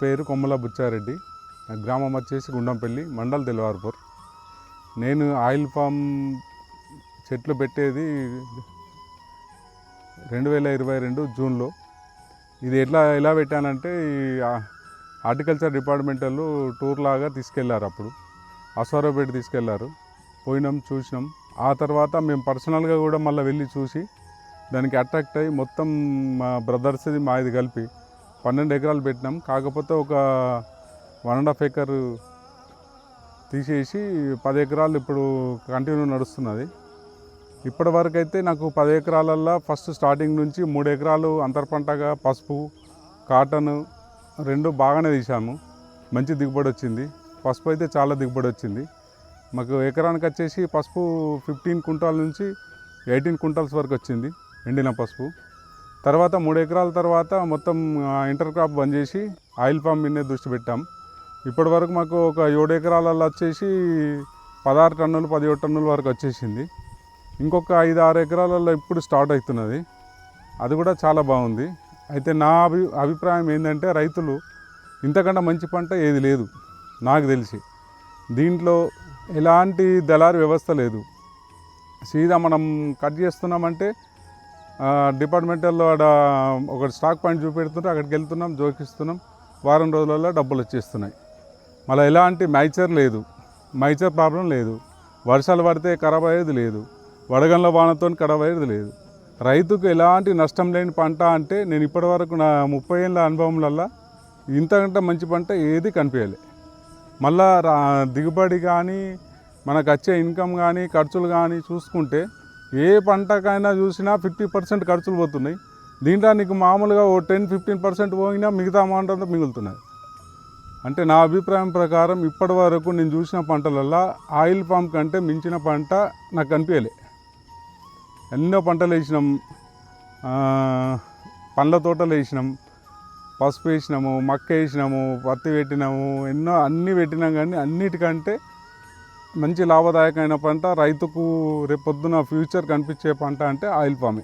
పేరు కొమ్మల బుచ్చారెడ్డి. నా గ్రామం వచ్చేసి గుండంపల్లి, మండల్ తెల్వార్పూర్. నేను ఆయిల్ పామ్ చెట్లు పెట్టేది 2022 జూన్లో. ఇది ఎలా పెట్టానంటే హార్టికల్చర్ డిపార్ట్మెంట్ వాళ్ళు టూర్ లాగా తీసుకెళ్లారు. అప్పుడు అశ్వారావుపేట తీసుకెళ్లారు. పోయినాం, చూసినాం. ఆ తర్వాత మేము పర్సనల్గా కూడా మళ్ళీ వెళ్ళి చూసి దానికి అట్రాక్ట్ అయ్యి మొత్తం మా బ్రదర్స్ది మాది కలిపి 12 ఎకరాలు పెట్టినాం. కాకపోతే ఒక 1.5 ఎకర్ తీసేసి 10 ఎకరాలు ఇప్పుడు కంటిన్యూ నడుస్తున్నది. ఇప్పటి వరకు అయితే నాకు 10 ఎకరాలల్లో ఫస్ట్ స్టార్టింగ్ నుంచి 3 ఎకరాలు అంతర్ పంటగా పసుపు, కాటన్ 2 బాగానే తీసాము. మంచి దిగుబడి వచ్చింది. పసుపు అయితే చాలా దిగుబడి వచ్చింది. మాకు ఎకరానికి వచ్చేసి పసుపు 15 కుంటాల నుంచి 18 కుంటాల్స్ వరకు వచ్చింది ఎండిన పసుపు. తర్వాత 3 ఎకరాల తర్వాత మొత్తం ఇంటర్ క్రాప్ బంద్ చేసి ఆయిల్ పామ్ మీదనే దృష్టి పెట్టాం. ఇప్పటి వరకు మాకు ఒక 7 ఎకరాలలో వచ్చేసి 16 టన్నులు 17 టన్నుల వరకు వచ్చేసింది. ఇంకొక 5-6 ఎకరాలలో ఇప్పుడు స్టార్ట్ అవుతున్నది. అది కూడా చాలా బాగుంది. అయితే నా అభిప్రాయం ఏంటంటే రైతులు ఇంతకన్నా మంచి పంట ఏది లేదు నాకు తెలిసి. దీంట్లో ఎలాంటి దళారు వ్యవస్థ లేదు. సీదా మనం కట్ చేస్తున్నామంటే డిపార్ట్మెంటల్లో ఆడ ఒక స్టాక్ పాయింట్ చూపెడుతుంటే అక్కడికి వెళ్తున్నాం, జోకిస్తున్నాం, వారం రోజులలో డబ్బులు వచ్చేస్తున్నాయి. మళ్ళీ ఎలాంటి మైచర్ లేదు, మైచర్ ప్రాబ్లం లేదు. వర్షాలు పడితే ఖరాబ్ అయ్యేది లేదు, వడగండ్ల వానతో ఖరాబ్ అయ్యేది లేదు. రైతుకు ఎలాంటి నష్టం లేని పంట అంటే నేను ఇప్పటివరకు నా 30 ఏళ్ళ అనుభవంలల్లో ఇంతకంటే మంచి పంట ఏది కనిపించలే. మళ్ళా దిగుబడి కానీ మనకు వచ్చే ఇన్కమ్ కానీ ఖర్చులు కానీ చూసుకుంటే ఏ పంటకైనా చూసినా 50% ఖర్చులు పోతున్నాయి. దీంట్లో నీకు మామూలుగా ఓ 10-15% పోయినా మిగతా అమౌంట్ అంతా మిగులుతున్నది. అంటే నా అభిప్రాయం ప్రకారం ఇప్పటి వరకు నేను చూసిన పంటలల్లో ఆయిల్ పామ్ కంటే మించిన పంట నాకు కనిపించలే. ఎన్నో పంటలు వేసినాం, పండ్ల తోటలు వేసినాం, పసుపు వేసినాము, మక్క వేసినాము, పత్తి పెట్టినాము, అన్నీ పెట్టినాం. కానీ అన్నిటికంటే మంచి లాభదాయకమైన పంట, రైతుకు రేపు పొద్దున ఫ్యూచర్ కనిపించే పంట అంటే ఆయిల్ పామే.